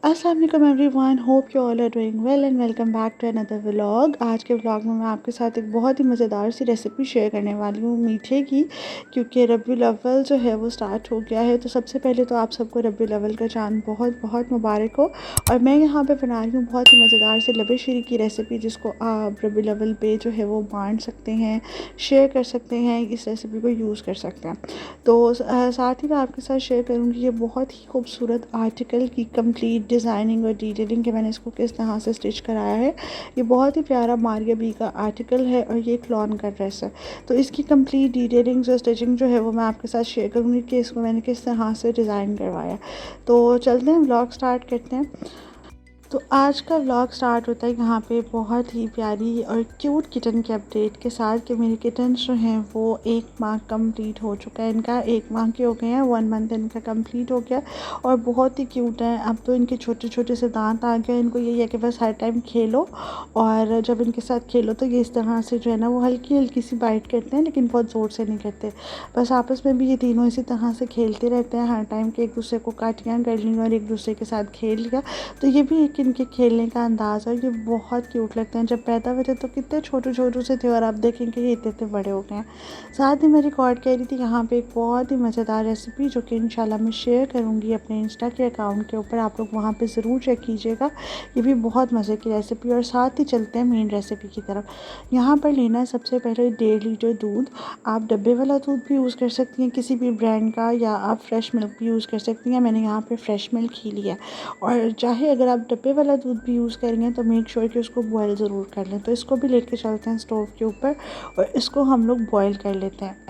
अस्सलाम वालेकुम everyone, hope you all are doing well and welcome back to another vlog. आज के vlog में मैं आपके साथ एक बहुत ही मज़ेदार सी रेसिपी शेयर करने वाली हूँ मीठे की, क्योंकि रबीउल अव्वल जो है वो स्टार्ट हो गया है। तो सबसे पहले तो आप सबको रबीउल अव्वल का चांद बहुत बहुत मुबारक हो। और मैं यहाँ पे बना रही हूँ बहुत ही मज़ेदार से लबे शीरी की रेसिपी, जिसको आप रबीउल अव्वल पे जो है वो बांट सकते हैं, शेयर कर सकते हैं, इस रेसिपी को यूज़ कर सकते हैं। तो साथ ही मैं आपके साथ शेयर करूँगी ये बहुत ही खूबसूरत आर्टिकल की कंप्लीट डिज़ाइनिंग और डिटेलिंग, कि मैंने इसको किस तरह से स्टिच कराया है। ये बहुत ही प्यारा मारिया बी का आर्टिकल है और ये क्लॉन का ड्रेस है। तो इसकी कंप्लीट डिटेलिंग और स्टिचिंग जो है वो मैं आपके साथ शेयर करूँगी कि इसको मैंने किस तरह से डिज़ाइन करवाया। तो चलते हैं, व्लॉग स्टार्ट करते हैं। तो आज का व्लॉग स्टार्ट होता है यहाँ पे बहुत ही प्यारी और क्यूट किटन के अपडेट के साथ, कि मेरे किटन्स जो हैं वो 1 माह कंप्लीट हो चुका है इनका, 1 माह के हो गए हैं, 1 मंथ इनका कंप्लीट हो गया और बहुत ही क्यूट है। अब तो इनके छोटे छोटे से दांत आ गए। इनको यही है कि बस हर टाइम खेलो, और जब इनके साथ खेलो तो ये इस तरह से जो है ना वो हल्की हल्की सी बाइट करते हैं, लेकिन बहुत ज़ोर से नहीं करते। बस आपस में भी ये तीनों इसी तरह से खेलते रहते हैं हर टाइम, के एक दूसरे को काटियाँ कर ली और एक दूसरे के साथ खेल लिया। तो ये भी एक इनके खेलने का अंदाज़ है। ये बहुत क्यूट लगते हैं। जब पैदा हुए थे तो कितने छोटे छोटे से थे, और आप देखेंगे ये इतने इतने बड़े हो गए हैं। साथ ही मैं रिकॉर्ड कर रही थी यहाँ पे एक बहुत ही मज़ेदार रेसिपी, जो कि इंशाल्लाह मैं शेयर करूँगी अपने इंस्टा के अकाउंट के ऊपर। आप लोग वहाँ पे ज़रूर चेक कीजिएगा। ये भी बहुत मज़े की रेसिपी। और साथ ही चलते हैं मेन रेसिपी की तरफ। यहाँ पर लेना है सबसे पहले 1.5 लीटर दूध। आप डब्बे वाला दूध भी यूज़ कर सकती हैं किसी भी ब्रांड का, या आप फ्रेश मिल्क भी यूज़ कर सकती हैं। मैंने यहाँ पे फ्रेश मिल्क ही लिया। और चाहे अगर आप डब्बे वाला दूध भी यूज़ करेंगे तो मेक श्योर कि उसको बॉयल ज़रूर कर लें। तो इसको भी लेके चलते हैं स्टोव के ऊपर और इसको हम लोग बॉयल कर लेते हैं।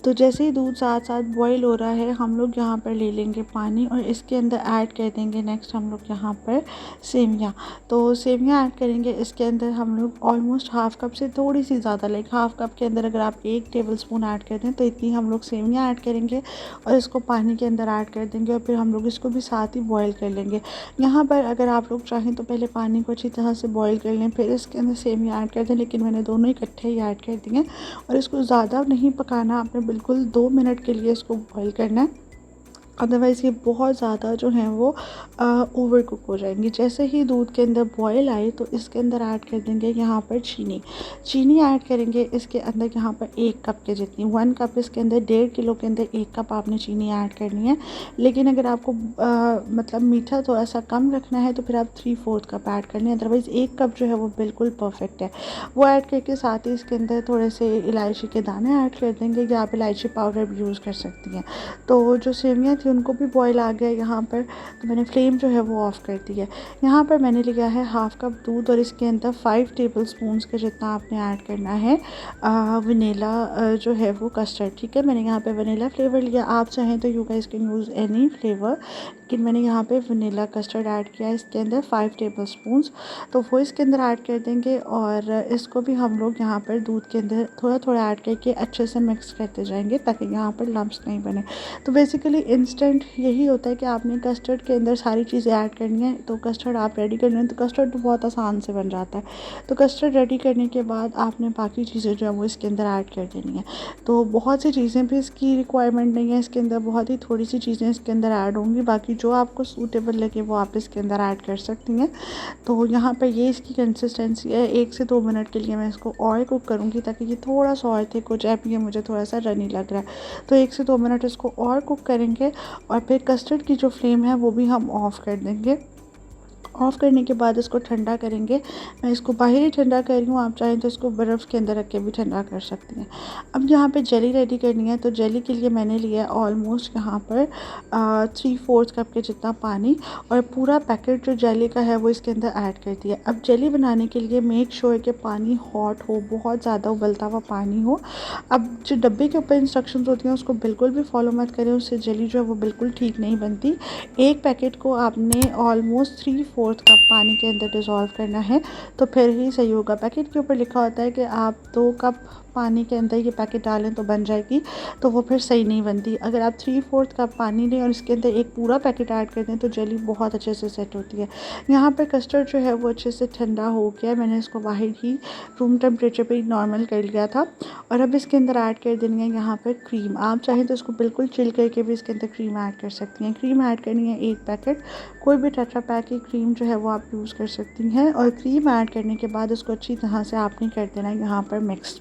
तो जैसे ही दूध साथ साथ बॉईल हो रहा है, हम लोग यहाँ पर ले लेंगे पानी और इसके अंदर ऐड कर देंगे नेक्स्ट हम लोग यहाँ पर सेवियाँ। तो सेवियाँ ऐड करेंगे इसके अंदर हम लोग ऑलमोस्ट हाफ़ कप से थोड़ी सी ज़्यादा, लाइक हाफ़ कप के अंदर अगर आप 1 टेबलस्पून ऐड कर दें तो इतनी हम लोग सेवियाँ ऐड करेंगे और इसको पानी के अंदर ऐड कर देंगे, और फिर हम लोग इसको भी साथ ही बॉयल कर लेंगे। यहाँ पर अगर आप लोग चाहें तो पहले पानी को अच्छी तरह से बॉयल कर लें, फिर इसके अंदर सेवियाँ ऐड कर दें, लेकिन मैंने दोनों इकट्ठे ही ऐड कर दिए। और इसको ज़्यादा नहीं पकाना, आपने बिल्कुल 2 मिनट के लिए इसको बॉईल करना है, अदरवाइज़ ये बहुत ज़्यादा जो है वो ओवर कुक हो जाएंगी। जैसे ही दूध के अंदर बॉयल आए तो इसके अंदर ऐड कर देंगे यहाँ पर चीनी ऐड करेंगे इसके अंदर यहाँ पर 1 कप के जितनी, 1 कप इसके अंदर 1.5 किलो के अंदर 1 कप आपने चीनी ऐड करनी है। लेकिन अगर आपको मतलब मीठा थोड़ा सा कम रखना है तो फिर आप 3/4 कप ऐड करनी है, अदरवाइज़ 1 कप जो है वो बिल्कुल परफेक्ट है। वो ऐड करके साथ ही इसके अंदर थोड़े से इलायची के दाने ऐड कर देंगे, या आप इलायची पाउडर भी यूज़ कर सकती हैं। तो जो सेवियाँ थी उनको भी बॉयल आ गया यहाँ पर, तो मैंने फ्लेम जो है वो ऑफ़ कर दी है। यहाँ पर मैंने लिया है हाफ़ कप दूध और इसके अंदर 5 टेबलस्पून के जितना आपने ऐड करना है वनीला जो है वो कस्टर्ड। ठीक है, मैंने यहाँ पे वनीला फ्लेवर लिया। आप चाहें तो you guys can use any flavour, लेकिन मैंने यहाँ पे वनीला कस्टर्ड ऐड किया है इसके अंदर 5 टेबलस्पून। तो वो इसके अंदर ऐड कर देंगे और इसको भी हम लोग यहाँ पर दूध के अंदर थोड़ा थोड़ा ऐड करके अच्छे से मिक्स करते जाएंगे, ताकि यहाँ पर लम्प्स नहीं बने। तो बेसिकली इंस्टेंट यही होता है कि आपने कस्टर्ड के अंदर सारी चीज़ें ऐड करनी है। तो कस्टर्ड आप रेडी कर लें, तो कस्टर्ड तो बहुत आसान से बन जाता है। तो कस्टर्ड रेडी करने के बाद आपने बाकी चीज़ें जो है वो इसके अंदर ऐड कर देनी है। तो बहुत सी चीज़ें भी इसकी रिक्वायरमेंट नहीं है, इसके अंदर बहुत ही थोड़ी सी चीज़ें इसके अंदर ऐड होंगी, बाकी जो आपको सूटेबल लगे वो आप इसके अंदर ऐड कर सकती हैं। तो यहाँ पर ये इसकी कंसिस्टेंसी है। 1 से 2 मिनट के लिए मैं इसको और कुक करूँगी, ताकि ये थोड़ा सा और थिक हो जाए। ये मुझे थोड़ा सा रनी लग रहा है, तो 1 से 2 मिनट इसको और कुक करेंगे और फिर कस्टर्ड की जो फ्लेम है वो भी हम ऑफ़ कर देंगे। ऑफ़ करने के बाद इसको ठंडा करेंगे। मैं इसको बाहर ही ठंडा कर रही हूँ, आप चाहें तो इसको बर्फ़ के अंदर रख के भी ठंडा कर सकती हैं। अब यहाँ पे जेली रेडी करनी है, तो जेली के लिए मैंने लिया है ऑलमोस्ट यहाँ पर 3/4 कप के जितना पानी, और पूरा पैकेट जो जेली का है वो इसके अंदर ऐड कर दिया। अब जेली बनाने के लिए मेक श्योर कि पानी हॉट हो, बहुत ज़्यादा उबलता हुआ पानी हो। अब जो डब्बे के ऊपर इंस्ट्रक्शंस होती हैं उसको बिल्कुल भी फॉलो मत करें, उससे जेली जो है वो बिल्कुल ठीक नहीं बनती। एक पैकेट को आपने ऑलमोस्ट 3/4 कप पानी के अंदर डिज़ोल्व करना है, तो फिर ही सही होगा। पैकेट के ऊपर लिखा होता है कि आप 2 कप पानी के अंदर ये पैकेट डालें तो बन जाएगी, तो वो फिर सही नहीं बनती। अगर आप 3/4 कप पानी लें और इसके अंदर एक पूरा पैकेट ऐड कर दें तो जेली बहुत अच्छे से सेट होती है। यहाँ पर कस्टर्ड जो है वो अच्छे से ठंडा हो गया, मैंने इसको बाहर ही रूम टेम्परेचर पे नॉर्मल कर लिया था। और अब इसके अंदर ऐड कर देनी है यहाँ पर क्रीम। आप चाहें तो इसको बिल्कुल चिल करके भी इसके अंदर क्रीम ऐड कर सकती हैं। क्रीम ऐड करनी है 1 पैकेट, कोई भी टेट्रा पैक की क्रीम जो है वो आप यूज़ कर सकती हैं। और क्रीम ऐड करने के बाद उसको अच्छी तरह से आपने कर देना है यहाँ पर मिक्स।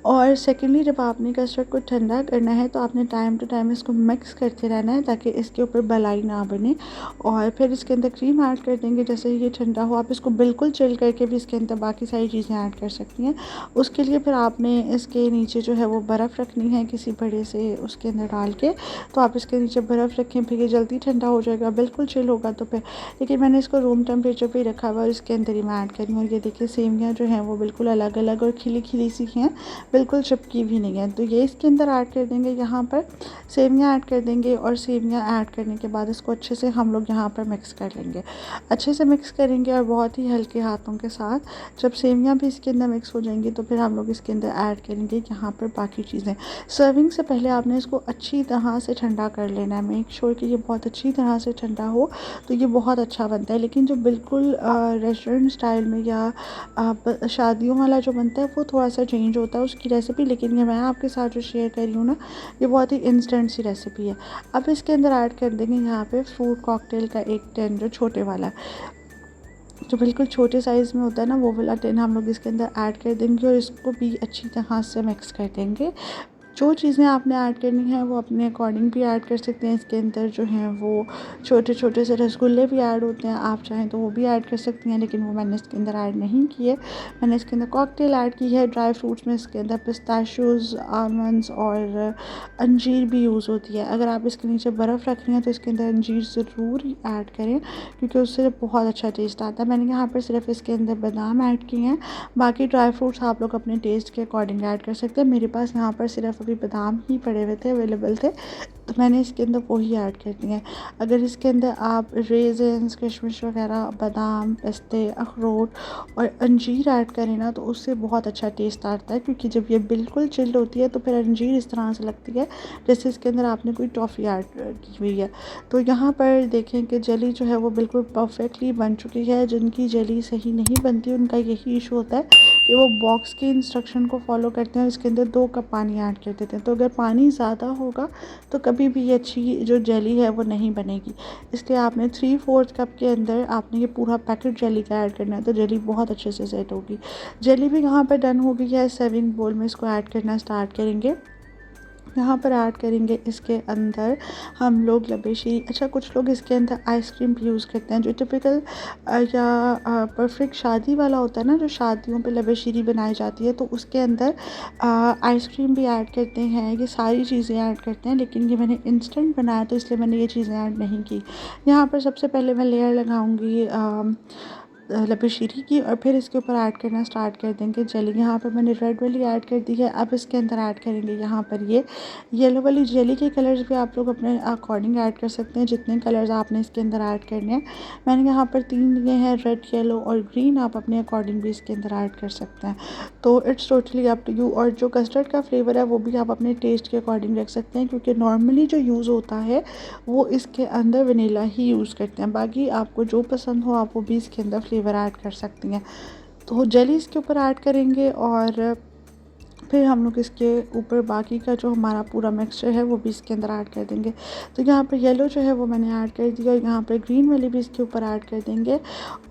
और सेकेंडली जब आपने कस्टर्ड को ठंडा करना है तो आपने टाइम टू टाइम इसको मिक्स करते रहना है ताकि इसके ऊपर बलाई ना बने। और फिर इसके अंदर क्रीम ऐड कर देंगे जैसे ये ठंडा हो। आप इसको बिल्कुल चिल करके भी इसके अंदर बाकी सारी चीज़ें ऐड कर सकती हैं। उसके लिए फिर आपने इसके नीचे जो है वो बर्फ़ रखनी है किसी बड़े से उसके अंदर डाल के। तो आप इसके नीचे बर्फ़ रखें, फिर ये जल्दी ठंडा हो जाएगा, बिल्कुल चिल होगा तो फिर। लेकिन मैंने इसको रूम टेम्परेचर पर ही रखा हुआ और इसके अंदर ही मैं ऐड करी हूँ। और ये देखिए सेवियाँ जो हैं वो बिल्कुल अलग अलग और खिली खिली सी हैं, बिल्कुल चिपकी भी नहीं है। तो ये इसके अंदर ऐड कर देंगे, यहाँ पर सेवियाँ ऐड कर देंगे। और सेवियाँ ऐड करने के बाद इसको अच्छे से हम लोग यहाँ पर मिक्स कर लेंगे, अच्छे से मिक्स करेंगे और बहुत ही हल्के हाथों के साथ। जब सेवियाँ भी इसके अंदर मिक्स हो जाएंगी तो फिर हम लोग इसके अंदर ऐड करेंगे यहाँ पर बाकी चीज़ें। सर्विंग से पहले आपने इसको अच्छी तरह से ठंडा कर लेना है, मेक श्योर कि ये बहुत अच्छी तरह से ठंडा हो तो ये बहुत अच्छा बनता है। लेकिन जो बिल्कुल रेस्टोरेंट स्टाइल में या शादियों वाला जो बनता है वो थोड़ा सा चेंज होता है उसकी रेसिपी। लेकिन ये मैं आपके साथ जो शेयर कर रही हूँ ना, ये बहुत ही इंस्टेंट सी रेसिपी है। अब इसके अंदर ऐड कर देंगे यहाँ पे फ्रूट कॉकटेल का एक टिन, जो छोटे वाला जो बिल्कुल छोटे साइज़ में होता है ना, वो वाला टिन हम लोग इसके अंदर ऐड कर देंगे और इसको भी अच्छी तरह से मिक्स कर देंगे। जो चीज़ें आपने ऐड करनी है वो अपने अकॉर्डिंग भी ऐड कर सकते हैं। इसके अंदर जो हैं वो छोटे छोटे से रसगुल्ले भी ऐड होते हैं, आप चाहें तो वो भी ऐड कर सकती हैं, लेकिन वो मैंने इसके अंदर ऐड नहीं किए। मैंने इसके अंदर कॉकटेल ऐड की है। ड्राई फ्रूट्स में इसके अंदर पिस्ताशियोज़, आलमंड्स और अंजीर भी यूज़ होती है। अगर आप इसके नीचे बर्फ़ रख रही हैं तो इसके अंदर अंजीर ज़रूर ऐड करें क्योंकि उससे बहुत अच्छा टेस्ट आता है। मैंने यहाँ पर सिर्फ इसके अंदर बादाम ऐड किए हैं, बाकी ड्राई फ्रूट्स आप लोग अपने टेस्ट के अकॉर्डिंग ऐड कर सकते हैं। मेरे पास यहाँ पर सिर्फ अभी बादाम ही पड़े हुए थे, अवेलेबल थे, तो मैंने इसके अंदर वही ऐड कर दिए हैं। अगर इसके अंदर आप रेज़न्स, किशमिश वगैरह, बादाम, पिस्ते, अखरोट और अंजीर ऐड करें ना तो उससे बहुत अच्छा टेस्ट आता है। क्योंकि जब ये बिल्कुल चिल्ड होती है तो फिर अंजीर इस तरह से लगती है जैसे इसके अंदर आपने कोई टॉफ़ी ऐड की हुई है। तो यहाँ पर देखें कि जेली जो है वो बिल्कुल परफेक्टली बन चुकी है। जिनकी जेली सही नहीं बनती उनका यही इशू होता है कि वो बॉक्स के इंस्ट्रक्शन को फॉलो करते हैं, इसके अंदर 2 कप पानी ऐड कर देते हैं। तो अगर पानी ज़्यादा होगा तो कभी भी ये अच्छी जो जेली है वो नहीं बनेगी। इसलिए आपने 3/4 कप के अंदर आपने ये पूरा पैकेट जेली का ऐड करना है, तो जेली बहुत अच्छे से सेट होगी। जेली भी यहाँ पर डन हो गई है। सर्विंग बोल में इसको ऐड करना स्टार्ट करेंगे। यहाँ पर ऐड करेंगे इसके अंदर हम लोग लबेशी। अच्छा, कुछ लोग इसके अंदर आइसक्रीम भी यूज़ करते हैं, जो टिपिकल या परफेक्ट शादी वाला होता है ना, जो शादियों पे लबेशीरी बनाई जाती है, तो उसके अंदर आइसक्रीम भी ऐड करते हैं। ये सारी चीज़ें ऐड करते हैं, लेकिन ये मैंने इंस्टेंट बनाया तो इसलिए मैंने ये चीज़ें ऐड नहीं की। यहाँ पर सबसे पहले मैं लेयर लगाऊँगी लबेशीरी की और फिर इसके ऊपर ऐड करना स्टार्ट कर देंगे जेली। यहाँ पर मैंने रेड वाली ऐड कर दी है। अब इसके अंदर ऐड करेंगे यहाँ पर ये येलो वाली जेली के कलर्स भी आप लोग अपने अकॉर्डिंग ऐड कर सकते हैं, जितने कलर्स आपने इसके अंदर ऐड करने हैं। मैंने यहाँ पर 3 लिए हैं, रेड, येलो और ग्रीन। आप अपने अकॉर्डिंग भी इसके अंदर ऐड कर सकते हैं। तो it's totally up to you. और जो कस्टर्ड का फ्लेवर है वो भी आप अपने टेस्ट के अकॉर्डिंग रख सकते हैं, क्योंकि नॉर्मली जो यूज़ होता है वो इसके अंदर वनीला ही यूज़ करते हैं। बाकी आपको जो पसंद हो आप वो भी इसके अंदर फ्लेवर ऐड कर सकती हैं। तो जेली इसके ऊपर ऐड करेंगे और फिर हम लोग इसके ऊपर बाकी का जो हमारा पूरा मिक्सचर है वो भी इसके अंदर ऐड कर देंगे। तो यहाँ पर येलो जो है वो मैंने ऐड कर दिया और यहाँ पर ग्रीन वाली भी इसके ऊपर ऐड कर देंगे।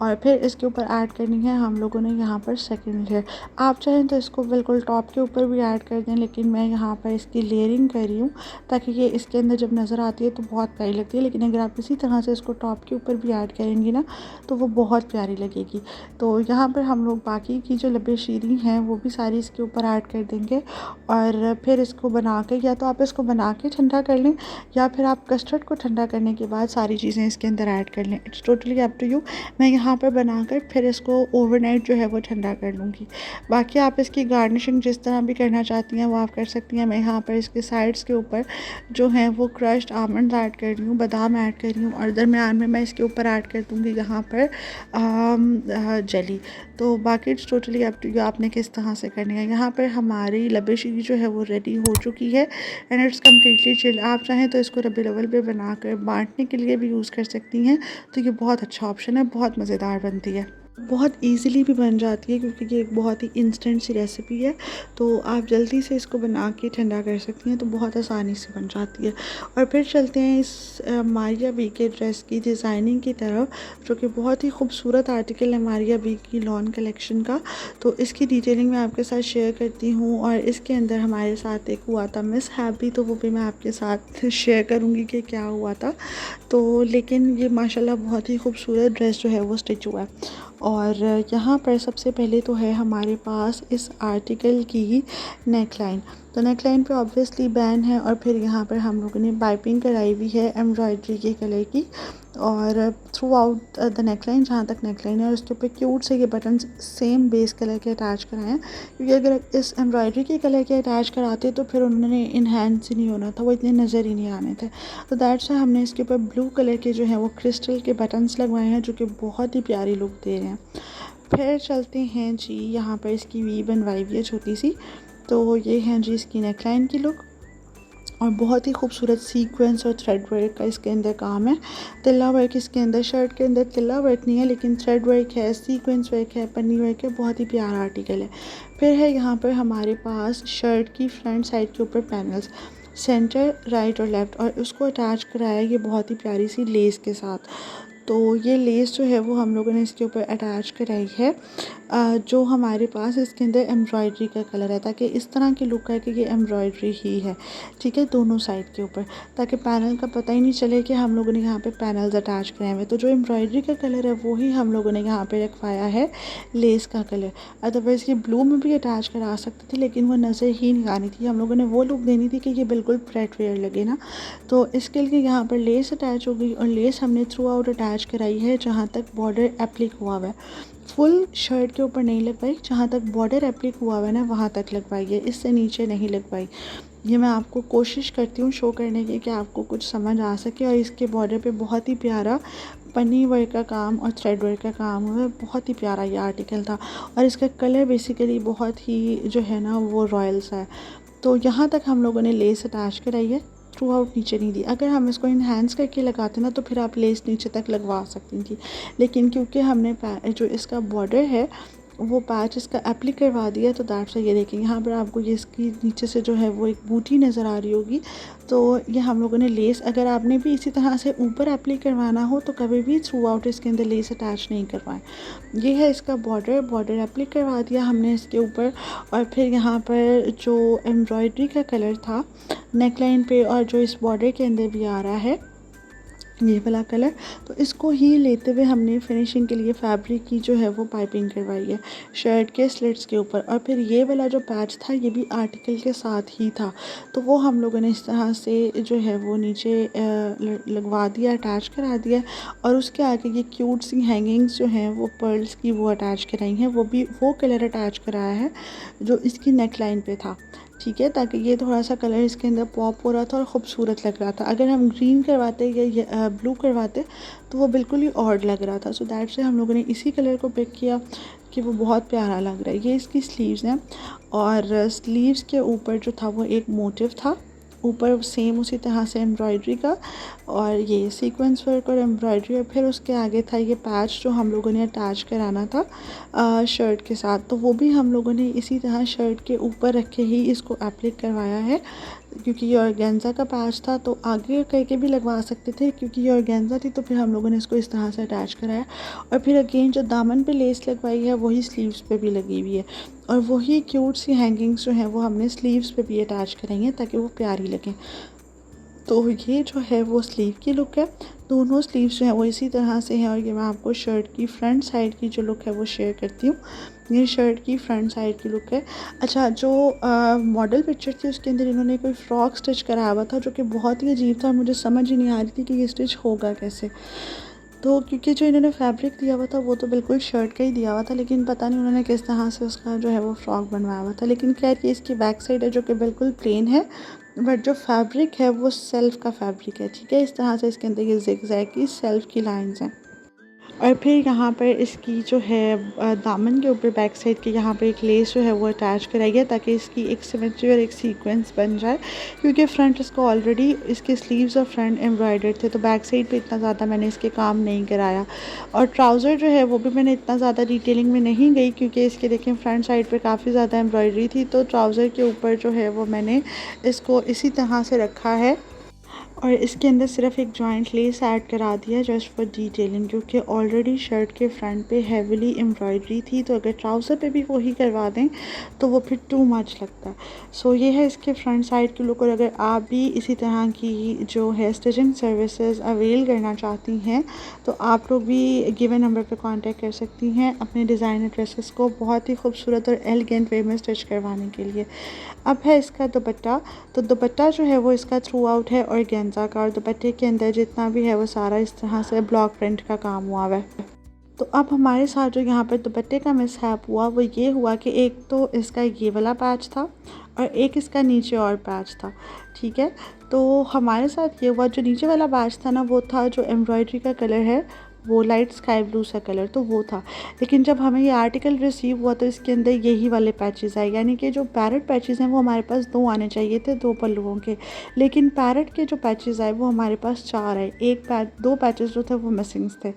और फिर इसके ऊपर ऐड करनी है हम लोगों ने यहाँ पर सेकंड लेयर। आप चाहें तो इसको बिल्कुल टॉप के ऊपर भी ऐड कर दें, लेकिन मैं यहाँ पर इसकी लेयरिंग कर रही हूँ ताकि ये इसके अंदर जब नज़र आती है तो बहुत प्यारी लगती है। लेकिन अगर आप इसी तरह से इसको टॉप के ऊपर भी ऐड करेंगी ना तो वो बहुत प्यारी लगेगी। तो यहाँ पर हम लोग बाकी की जो लबेशीरी हैं वो भी सारी इसके ऊपर ऐड कर देंगे और फिर इसको बना के, या तो आप इसको बना के ठंडा कर लें या फिर आप कस्टर्ड को ठंडा करने के बाद सारी चीज़ें इसके अंदर ऐड कर लें। It's totally up to you. मैं यहाँ पर बनाकर फिर इसको ओवरनाइट जो है वो ठंडा कर लूँगी। बाकी आप इसकी गार्निशिंग जिस तरह भी करना चाहती हैं वो आप कर सकती हैं। मैं यहाँ पर इसके साइड्स के ऊपर जो है वो क्रश्ड आमंड ऐड कर रही हूँ, बादाम ऐड कर रही हूँ और दरमियान में मैं इसके ऊपर ऐड कर दूँगी यहाँ पर जेली। तो बाकी it's totally up to you, आपने किस तरह से करनी है। यहाँ पर हमारी लबेशी जो है वो रेडी हो चुकी है एंड इट्स कम्प्लीटली चिल। आप चाहें तो इसको रबी अव्वल पे बनाकर बांटने के लिए भी यूज़ कर सकती हैं, तो ये बहुत अच्छा ऑप्शन है, बहुत मज़ेदार बनती है, बहुत इजीली भी बन जाती है क्योंकि ये एक बहुत ही इंस्टेंट सी रेसिपी है। तो आप जल्दी से इसको बना के ठंडा कर सकती हैं, तो बहुत आसानी से बन जाती है। और फिर चलते हैं इस मारिया बी के ड्रेस की डिज़ाइनिंग की तरफ, जो कि बहुत ही खूबसूरत आर्टिकल है मारिया बी की लॉन कलेक्शन का। तो इसकी डिटेलिंग मैं आपके साथ शेयर करती हूँ और इसके अंदर हमारे साथ एक हुआ था मिस हैप्पी, तो वो भी मैं आपके साथ शेयर करूँगी कि क्या हुआ था। तो लेकिन ये माशाल्लाह बहुत ही खूबसूरत ड्रेस जो है वो स्टिच हुआ है। और यहाँ पर सबसे पहले तो है हमारे पास इस आर्टिकल की नेकलाइन। तो नेकलाइन पे ऑब्वियसली बैन है और फिर यहाँ पर हम लोगों ने पाइपिंग कराई हुई है एम्ब्रॉयडरी के कलर की और थ्रू आउट द नेकलाइन, जहाँ तक नेकलाइन है, और उसके ऊपर क्यूट से ये बटन्स सेम बेस कलर के अटैच कराए हैं, क्योंकि अगर इस एम्ब्रॉयडरी के कलर के अटैच कराते तो फिर उन्होंने इन्हेंस ही नहीं होना था, वो इतने नज़र ही नहीं आने थे। तो दैट्स वाई हमने इसके ऊपर ब्लू कलर के जो है वो क्रिस्टल के बटन्स लगवाए हैं, जो कि बहुत ही प्यारी लुक दे रहे हैं। फिर चलते हैं जी, यहाँ पर इसकी वी बनवाई हुई है छोटी सी। तो ये हैं जी इसकी नेकलाइन की लुक और बहुत ही खूबसूरत सीक्वेंस और थ्रेड वर्क का इसके अंदर काम है। तिल्ला वर्क इसके अंदर, शर्ट के अंदर तिल्ला वर्क नहीं है लेकिन थ्रेड वर्क है, सीक्वेंस वर्क है, पन्नी वर्क है, बहुत ही प्यारा आर्टिकल है। फिर है यहाँ पर हमारे पास शर्ट की फ्रंट साइड के ऊपर पैनल्स, सेंटर, राइट और लेफ़्ट, और उसको अटैच कराया ये बहुत ही प्यारी सी लेस के साथ। तो ये लेस जो है वो हम लोगों ने इसके ऊपर अटैच कराई है, जो हमारे पास इसके अंदर एम्ब्रॉयडरी का कलर है, ताकि इस तरह की लुक है कि ये एम्ब्रॉयडरी ही है, ठीक है, दोनों साइड के ऊपर, ताकि पैनल का पता ही नहीं चले कि हम लोगों ने यहाँ पे पैनल्स अटैच कराए हुए। तो जो एम्ब्रॉयडरी का कलर है वो ही हम लोगों ने यहाँ पे रखवाया है लेस का कलर। अदरवाइज़ ये ब्लू में भी अटैच करा सकते थे लेकिन वो नज़र ही नहीं आनी थी, हम लोगों ने वो लुक देनी थी कि ये बिल्कुल प्रेट वेयर लगे ना। तो इसके लिए यहाँ पर लेस अटैच हो गई और लेस हमने थ्रू आउट अटैच कराई है जहाँ तक बॉर्डर एप्लिक हुआ हुआ है। फुल शर्ट के ऊपर नहीं लगवाई, जहाँ तक बॉर्डर एप्लिक हुआ हुआ है ना वहाँ तक लगवाई है, इससे नीचे नहीं लगवाई। ये मैं आपको कोशिश करती हूँ शो करने की कि आपको कुछ समझ आ सके। और इसके बॉर्डर पे बहुत ही प्यारा पन्नी वर्क का काम और थ्रेड वर्क का काम हुआ है, बहुत ही प्यारा ये आर्टिकल था। और इसका कलर बेसिकली बहुत ही जो है ना वो रॉयल सा है। तो यहाँ तक हम लोगों ने लेस अटैच कराई है, थ्रू आउट नीचे नहीं दी। अगर हम इसको इन्हेंस करके लगाते ना तो फिर आप लेस नीचे तक लगवा सकती थी, लेकिन क्योंकि हमने जो इसका बॉर्डर है वो पैच इसका एप्लिक करवा दिया, तो दैट्स से ये देखें यहाँ पर आपको ये इसकी नीचे से जो है वो एक बूटी नज़र आ रही होगी। तो ये हम लोगों ने लेस, अगर आपने भी इसी तरह से ऊपर एप्लिक करवाना हो तो कभी भी थ्रू आउट इसके अंदर लेस अटैच नहीं करवाएं। ये है इसका बॉर्डर एप्लिक करवा दिया हमने इसके ऊपर। और फिर यहाँ पर जो एम्ब्रॉयडरी का कलर था नेकलाइन पे और जो इस बॉर्डर के अंदर भी आ रहा है ये वाला कलर, तो इसको ही लेते हुए हमने फिनिशिंग के लिए फैब्रिक की जो है वो पाइपिंग करवाई है शर्ट के स्लिट्स के ऊपर। और फिर ये वाला जो पैच था ये भी आर्टिकल के साथ ही था, तो वो हम लोगों ने इस तरह से जो है वो नीचे लगवा दिया, अटैच करा दिया। और उसके आगे ये क्यूट सी हैंगिंग्स जो हैं वो पर्ल्स की वो अटैच कराई हैं, वो भी वो कलर अटैच कराया है जो इसकी नेक लाइन पे था, ठीक है, ताकि ये थोड़ा सा कलर इसके अंदर पॉप हो रहा था और ख़ूबसूरत लग रहा था। अगर हम ग्रीन करवाते या ब्लू करवाते तो वो बिल्कुल ही ऑड लग रहा था। सो दैट से हम लोगों ने इसी कलर को पिक किया कि वो बहुत प्यारा लग रहा है। ये इसकी स्लीव्स हैं और स्लीव्स के ऊपर जो था वो एक मोटिव था, ऊपर सेम उसी तरह से एम्ब्रॉयडरी का और ये सीक्वेंस वर्क और एम्ब्रॉयडरी। और फिर उसके आगे था ये पैच जो हम लोगों ने अटैच कराना था शर्ट के साथ, तो वो भी हम लोगों ने इसी तरह शर्ट के ऊपर रखे ही इसको एप्लिक करवाया है। क्योंकि ये ऑर्गेन्जा का पैच था तो आगे करके भी लगवा सकते थे, क्योंकि ये ऑर्गेन्जा थी तो फिर हम लोगों ने इसको इस तरह से अटैच कराया। और फिर अगेन जो दामन पे लेस लगवाई है वही स्लीव्स पे भी लगी हुई है और वही क्यूट सी हैंगिंग्स जो हैं वो हमने स्लीव्स पे भी अटैच कराई हैं ताकि वो प्यारी लगें। तो ये जो है वो स्लीव की लुक है। दोनों स्लीव्स जो है वो इसी तरह से हैं और ये मैं आपको शर्ट की फ्रंट साइड की जो लुक है वो शेयर करती हूँ। ये शर्ट की फ्रंट साइड की लुक है। अच्छा, जो मॉडल पिक्चर थी उसके अंदर इन्होंने कोई फ्रॉक स्टिच कराया हुआ था जो कि बहुत ही अजीब था और मुझे समझ ही नहीं आ रही थी कि ये स्टिच होगा कैसे। तो क्योंकि जो इन्होंने फैब्रिक दिया हुआ था वो तो बिल्कुल शर्ट का ही दिया हुआ था, लेकिन पता नहीं उन्होंने किस तरह से उसका जो है वो फ्रॉक बनवाया हुआ था। लेकिन खैर ये इसकी बैक साइड है जो कि बिल्कुल प्लेन है, बट जो फैब्रिक है वो सेल्फ का फैब्रिक है। ठीक है, इस तरह से इसके अंदर ये ज़िगज़ैग की सेल्फ की लाइंस हैं। और फिर यहाँ पर इसकी जो है दामन के ऊपर बैक साइड के यहाँ पे एक लेस जो है वो अटैच कराई है ताकि इसकी एक सिमेट्री और एक सीक्वेंस बन जाए, क्योंकि फ्रंट इसको ऑलरेडी इसके स्लीव्स और फ्रंट एम्ब्रॉयडर्ड थे, तो बैक साइड पे इतना ज़्यादा मैंने इसके काम नहीं कराया। और ट्राउज़र जो है वो भी मैंने इतना ज़्यादा डिटेलिंग में नहीं गई क्योंकि इसके देखें फ्रंट साइड पर काफ़ी ज़्यादा एम्ब्रॉयडरी थी, तो ट्राउज़र के ऊपर जो है वो मैंने इसको इसी तरह से रखा है और इसके अंदर सिर्फ एक जॉइंट लेस ऐड करा दिया जस्ट फॉर डिटेलिंग, क्योंकि ऑलरेडी शर्ट के फ्रंट पे हेविली एम्ब्रॉयडरी थी, तो अगर ट्राउज़र पे भी वही करवा दें तो वो फिर टू मच लगता है। सो ये है इसके फ्रंट साइड की लुक। और अगर आप भी इसी तरह की जो है स्टिचिंग सर्विसेज अवेल करना चाहती हैं तो आप लोग भी गिवन नंबर पर कॉन्टेक्ट कर सकती हैं अपने डिज़ाइनर ड्रेसेस को बहुत ही खूबसूरत और एलिगेंट वे में स्टिच करवाने के लिए। अब है इसका दुपट्टा। तो दुपट्टा जो है वो इसका थ्रू आउट है और गेंजा का, और दुपट्टे के अंदर जितना भी है वो सारा इस तरह से ब्लॉक प्रिंट का काम हुआ है। तो अब हमारे साथ जो यहाँ पर दुपट्टे का मिसहैप हुआ वो ये हुआ कि एक तो इसका ये वाला पैच था और एक इसका नीचे और पैच था। ठीक है, तो हमारे साथ ये हुआ जो नीचे वाला पैच था ना वो था जो एम्ब्रॉयडरी का कलर है वो लाइट स्काई ब्लू सा कलर, तो वो था। लेकिन जब हमें ये आर्टिकल रिसीव हुआ तो इसके अंदर यही वाले पैचेस आए, यानी कि जो पैरेट पैचेस हैं वो हमारे पास 2 आने चाहिए थे 2 पल्लुओं के, लेकिन पैरेट के जो पैचेस आए वो हमारे पास 4 आए। 2 पैचेस जो थे वो मिसिंग्स थे,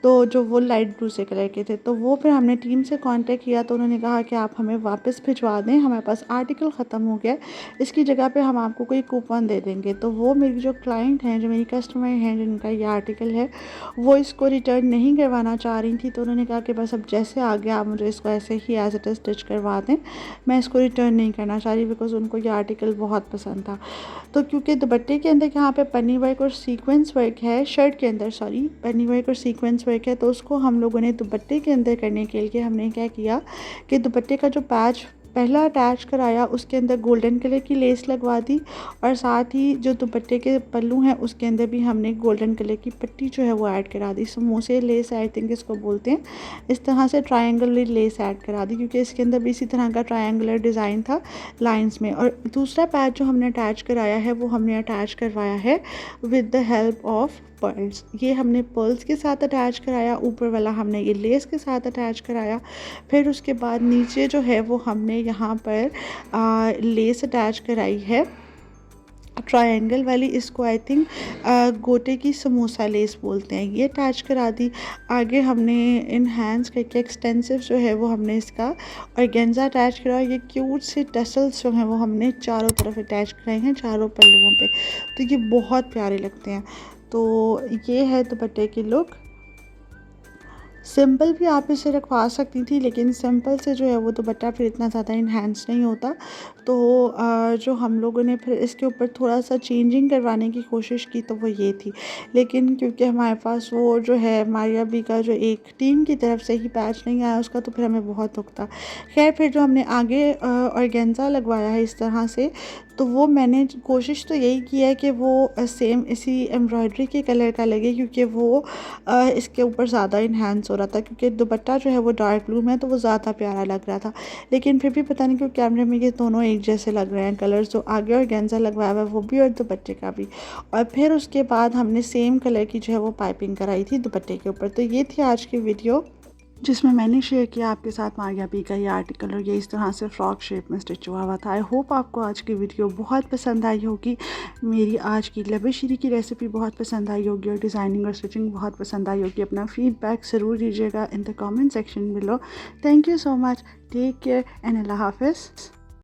तो जो वो लाइट ब्लू से कलर के थे। तो वो फिर हमने टीम से कांटेक्ट किया तो उन्होंने कहा कि आप हमें वापस भिजवा दें, हमारे पास आर्टिकल ख़त्म हो गया, इसकी जगह पे हम आपको कोई कूपन दे देंगे। तो वो मेरी जो क्लाइंट हैं, जो मेरी कस्टमर हैं जिनका ये आर्टिकल है, वो इसको रिटर्न नहीं करवाना चाह रही थी, तो उन्होंने कहा कि बस अब जैसे आ गया आप मुझे इसको ऐसे ही एज इट इज़ स्टिच करवा दें, मैं इसको रिटर्न नहीं करना चाह रही, बिकॉज़ उनको ये आर्टिकल बहुत पसंद था। तो क्योंकि दुपट्टे के अंदर यहाँ पे पन्नी वर्क और सीक्वेंस वर्क है, शर्ट के अंदर सॉरी पन्नी वर्क और सीक्वेंस वर्क है, तो उसको हम लोगों ने दुपट्टे के अंदर करने के लिए हमने क्या किया कि दुपट्टे का जो पैच पहला अटैच कराया उसके अंदर गोल्डन कलर की लेस लगवा दी, और साथ ही जो दुपट्टे के पल्लू हैं उसके अंदर भी हमने गोल्डन कलर की पट्टी जो है वो ऐड करा दी। समोसे लेस आई थिंक इसको बोलते हैं, इस तरह से ट्रायंगुलर लेस ऐड करा दी क्योंकि इसके अंदर भी इसी तरह का ट्रायंगुलर डिज़ाइन था लाइंस में। और दूसरा पैच जो हमने अटैच कराया है वो हमने अटैच करवाया है with the help of pearls. ये हमने पर्ल्स के साथ अटैच कराया, ऊपर वाला हमने ये लेस के साथ अटैच कराया। फिर उसके बाद नीचे जो है वो हमने यहाँ पर लेस अटैच कराई है ट्रायंगल वाली, इसको आई थिंक गोटे की समोसा लेस बोलते हैं, ये अटैच करा दी। आगे हमने इनहैंस करके एक्सटेंसिव जो है वो हमने इसका ऑर्गेन्जा अटैच करा। ये क्यूट से टसल्स जो हैं वो हमने चारों तरफ अटैच कराए हैं चारों पल्लुओं पे, तो ये बहुत प्यारे लगते हैं। तो ये है दुपट्टे की लुक। सिंपल भी आप इसे रखवा सकती थी, लेकिन सिंपल से जो है वो दुपट्टा फिर इतना ज़्यादा इन्हेंस नहीं होता, तो जो हम लोगों ने फिर इसके ऊपर थोड़ा सा चेंजिंग करवाने की कोशिश की तो वो ये थी। लेकिन क्योंकि हमारे पास वो जो है मारिया बी का जो एक टीम की तरफ से ही पैच नहीं आया उसका, तो फिर हमें बहुत दुख था। खैर फिर जो हमने आगे ऑर्गेन्जा लगवाया है इस तरह से, तो वो मैंने कोशिश तो यही की है कि वो सेम इसी एम्ब्रॉयडरी के कलर का लगे, क्योंकि वो इसके ऊपर ज़्यादा इन्हेंस हो रहा था, क्योंकि दुपट्टा जो है वो डार्क ब्लू में तो वो ज़्यादा प्यारा लग रहा था। लेकिन फिर भी पता नहीं क्यों कैमरे में ये दोनों एक जैसे लग रहे हैं कलर्स, जो आगे ऑर्गेन्जा लगवाया हुआ है वो भी और दुपट्टे का भी। और फिर उसके बाद हमने सेम कलर की जो है वो पाइपिंग कराई थी दुपट्टे के ऊपर। तो ये थी आज की वीडियो जिसमें मैंने शेयर किया आपके साथ मारिया बी का ये आर्टिकल, और ये इस तरह से फ्रॉक शेप में स्टिच हुआ हुआ था। आई होप आपको आज की वीडियो बहुत पसंद आई होगी, मेरी आज की लबेशीरी की रेसिपी बहुत पसंद आई होगी और डिज़ाइनिंग और स्टिचिंग बहुत पसंद आई होगी। अपना फीडबैक ज़रूर दीजिएगा in the comment section below. Thank you so much, take care and अल्लाह हाफिज़।